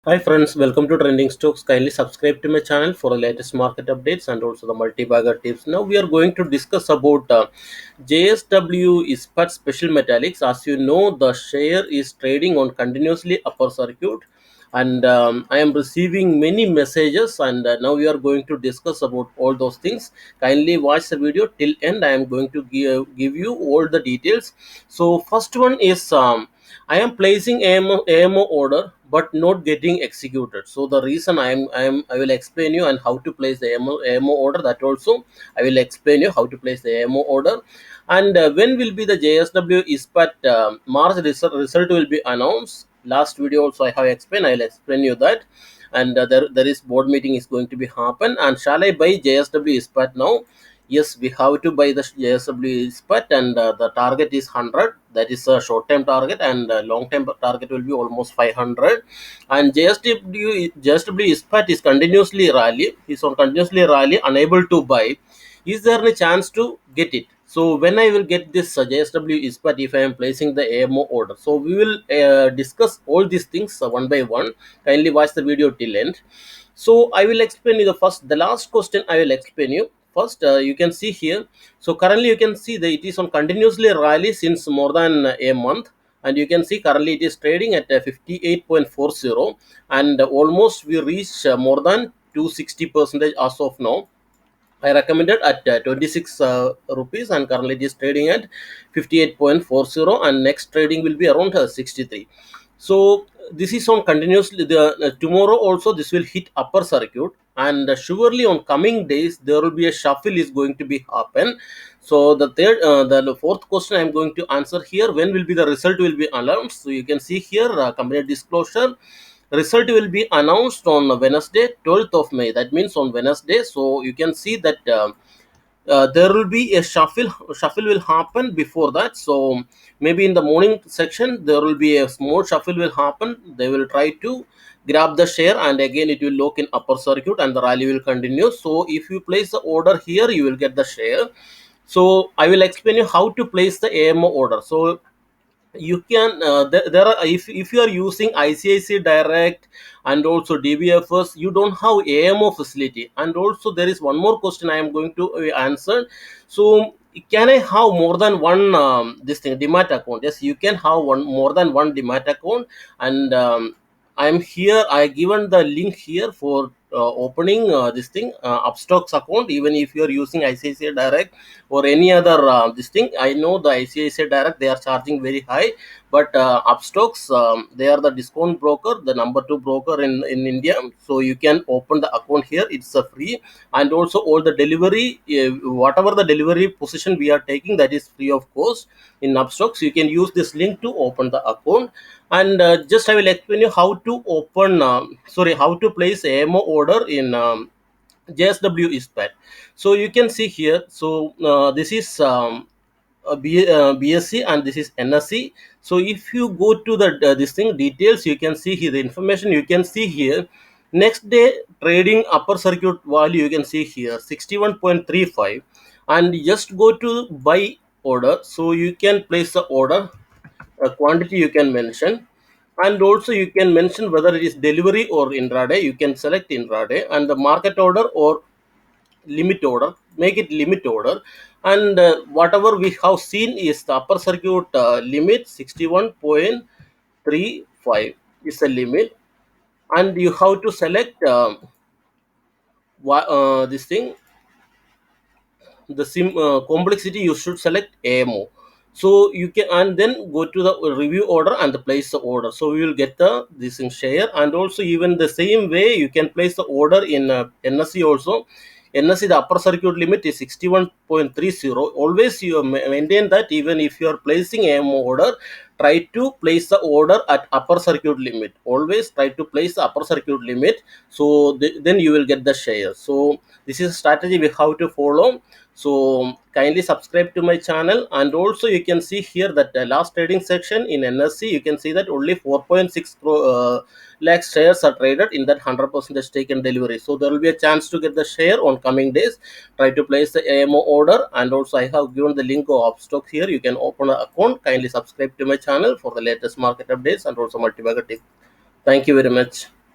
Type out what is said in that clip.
Hi friends, welcome to Trending Stocks. Kindly subscribe to my channel for the latest market updates and also the multi-bagger tips. Now we are going to discuss about JSW Ispat Special Metallics. As you know, the share is trading on continuously upper circuit, and I am receiving many messages, and now we are going to discuss about all those things. Kindly watch the video till end. I am going to give you all the details. So first one is I am placing AMO order but not getting executed. So the reason I will explain you and how to place the AMO order. That also I will explain you how to place the AMO order. And when will be the JSW ISPAT March result will be announced. Last video also I have explained. I will explain you that. And there is board meeting is going to be happen. And shall I buy JSW ISPAT now? Yes, we have to buy the JSW SPAT, and the target is 100. That is a short term target, and long term target will be almost 500. And JSW SPAT is continuously rally. Is on continuously rally, unable to buy. Is there any chance to get it? So when I will get this JSW ISPAT, if I am placing the AMO order, so we will discuss all these things one by one. Kindly watch the video till end. So I will explain you the last question I will explain you first. You can see here. So currently you can see that it is on continuously rally since more than a month, and you can see currently it is trading at 58.40, and almost we reach more than 260% as of now. I recommended at 26 rupees, and currently it is trading at 58.40, and next trading will be around 63. So this is on continuously. Tomorrow also this will hit upper circuit, and surely on coming days there will be a shuffle is going to be happen. So the fourth question I am going to answer here: when will be the result will be announced? So you can see here company disclosure. Result will be announced on Wednesday, 12th of May. That means on Wednesday. So you can see that there will be a shuffle. Shuffle will happen before that. So maybe in the morning section there will be a small shuffle will happen. They will try to grab the share, and again it will lock in upper circuit, and the rally will continue. So if you place the order here, you will get the share. So I will explain you how to place the AMO order. So you can there are, if you are using ICICI Direct and also DBFS, you don't have AMO facility. And also there is one more question I am going to answer. So can I have more than one this thing demat account? Yes, you can have one more than one demat account. And I am here, I given the link here for opening this thing Upstocks account. Even if you are using ICICI Direct or any other this thing, I know the ICICI Direct they are charging very high, but Upstocks they are the discount broker, the number two broker in India. So you can open the account here. It's free, and also all the delivery, whatever the delivery position we are taking, that is free of cost in Upstocks. You can use this link to open the account. And just I will explain you how to open how to place AMO order in JSW ISPAT. So you can see here. So this is BSC, and this is NSC. So if you go to the this thing details, you can see here the information. You can see here next day trading upper circuit value. You can see here 61.35, and just go to buy order. So you can place the order, quantity you can mention, and also you can mention whether it is delivery or intraday. You can select intraday, and the market order or limit order, make it limit order. And whatever we have seen is the upper circuit limit 61.35 is a limit. And you have to select this thing, the complexity. You should select AMO. So you can, and then go to the review order and place the order. So we will get the this in share. And also even the same way you can place the order in NSE also. NSE, the upper circuit limit is 61.30. Always you maintain that. Even if you are placing AMO order, try to place the order at upper circuit limit. Always try to place the upper circuit limit. So then you will get the share. So this is a strategy we have to follow. So kindly subscribe to my channel. And also you can see here that the last trading section in NSC, you can see that only 4.6 lakh shares are traded in that 100% stake and delivery. So there will be a chance to get the share on coming days. Try to place the AMO order. And also I have given the link of stock here. You can open an account. Kindly subscribe to my channel for the latest market updates and also multi-bagger tips. Thank you very much.